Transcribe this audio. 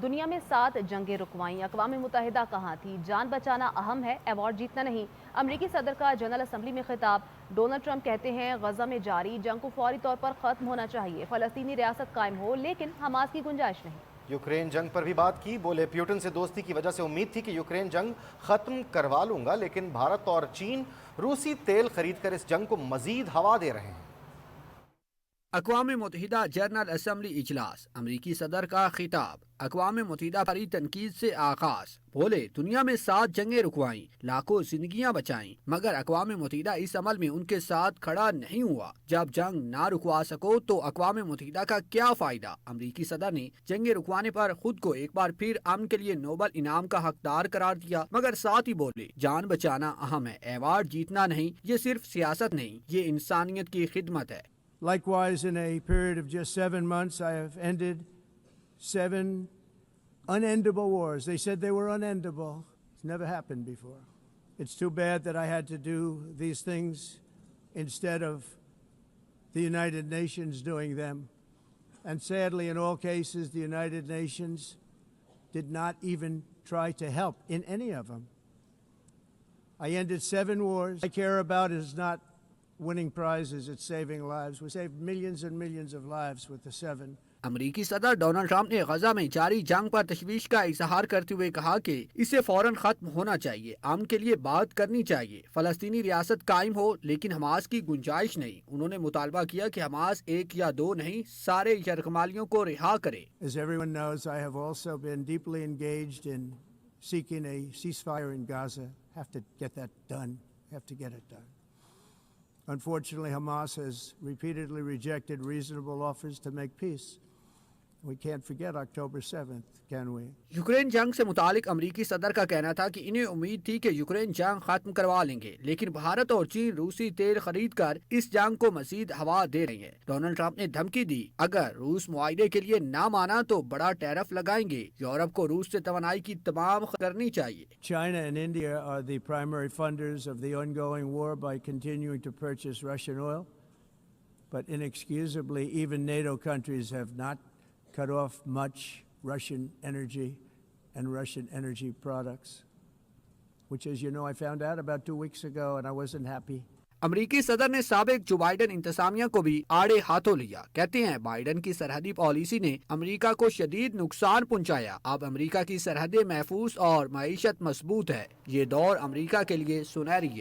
دنیا میں 7 جنگیں رکوائیں، اقوام متحدہ کہاں تھی؟ جان بچانا اہم ہے، ایوارڈ جیتنا نہیں۔ امریکی صدر کا جنرل اسمبلی میں خطاب۔ ڈونلڈ ٹرمپ کہتے ہیں غزہ میں جاری جنگ کو فوری طور پر ختم ہونا چاہیے، فلسطینی ریاست قائم ہو لیکن حماس کی گنجائش نہیں۔ یوکرین جنگ پر بھی بات کی، بولے پیوٹن سے دوستی کی وجہ سے امید تھی کہ یوکرین جنگ ختم کروا لوں گا، لیکن بھارت اور چین روسی تیل خرید کر اس جنگ کو مزید ہوا دے رہے ہیں۔ اقوام متحدہ جنرل اسمبلی اجلاس، امریکی صدر کا خطاب۔ اقوام متحدہ پر تنقید سے آغاز۔ بولے دنیا میں 7 جنگیں رکوائیں، لاکھوں زندگیاں بچائیں، مگر اقوام متحدہ اس عمل میں ان کے ساتھ کھڑا نہیں ہوا۔ جب جنگ نہ رکوا سکو تو اقوام متحدہ کا کیا فائدہ؟ امریکی صدر نے جنگیں رکوانے پر خود کو ایک بار پھر امن کے لیے نوبل انعام کا حقدار قرار دیا، مگر ساتھ ہی بولے جان بچانا اہم ہے، ایوارڈ جیتنا نہیں۔ یہ صرف سیاست نہیں، یہ انسانیت کی خدمت ہے۔ Likewise, in a period of just 7 months, I have ended 7 unendable wars. They said they were unendable. It's never happened before. It's too bad that I had to do these things instead of the United Nations doing them. And sadly, in all cases, the United Nations did not even try to help in any of them. I ended 7 wars. I care about is not winning prizes, it's saving lives. We saved millions and millions of lives with the 7. امریکی صدر Donald Trump نے غزہ میں جاری جنگ پر تشویش کا اظہار کرتے ہوئے کہا کہ اسے فوراً ختم ہونا چاہیے، امن کے لیے بات کرنی چاہیے، فلسطینی ریاست قائم ہو لیکن حماس کی گنجائش نہیں۔ انہوں نے مطالبہ کیا کہ حماس 1 یا 2 نہیں، سارے یرغمالیوں کو رہا کرے۔ As everyone knows, I have also been deeply engaged in seeking a ceasefire in Gaza. Have to get that done. Have to get it done. Unfortunately, Hamas has repeatedly rejected reasonable offers to make peace. We can't forget October 7th, can we? Ukraine جنگ سے متعلق امریکی صدر کا کہنا تھا کہ انہیں امید تھی کہ یوکرین جنگ ختم کروا لیں گے، لیکن بھارت اور چین روسی تیل خرید کر اس جنگ کو مزید ہوا دے رہی ہیں۔ ڈونلڈ ٹرمپ نے دھمکی دی، اگر روس معاہدے کے لیے نہ مانا تو بڑا ٹیرف لگائیں گے۔ یورپ کو روس سے توانائی کی تمام کرنی چاہیے۔ China and India are the primary funders of the ongoing war by continuing to purchase Russian oil. But inexcusably, even NATO countries have not cut off much Russian energy and Russian energy products, which, as you know, I found out about 2 weeks ago and I wasn't happy. امریکی صدر نے سابق Joe Biden انتظامیہ کو بھی آڑے ہاتھوں لیا۔ کہتے ہیں بائیڈن کی سرحدی پالیسی نے امریکہ کو شدید نقصان پہنچایا، اب امریکہ کی سرحدیں محفوظ اور معیشت مضبوط ہے۔ یہ دور امریکہ کے لیے سنہری ہے۔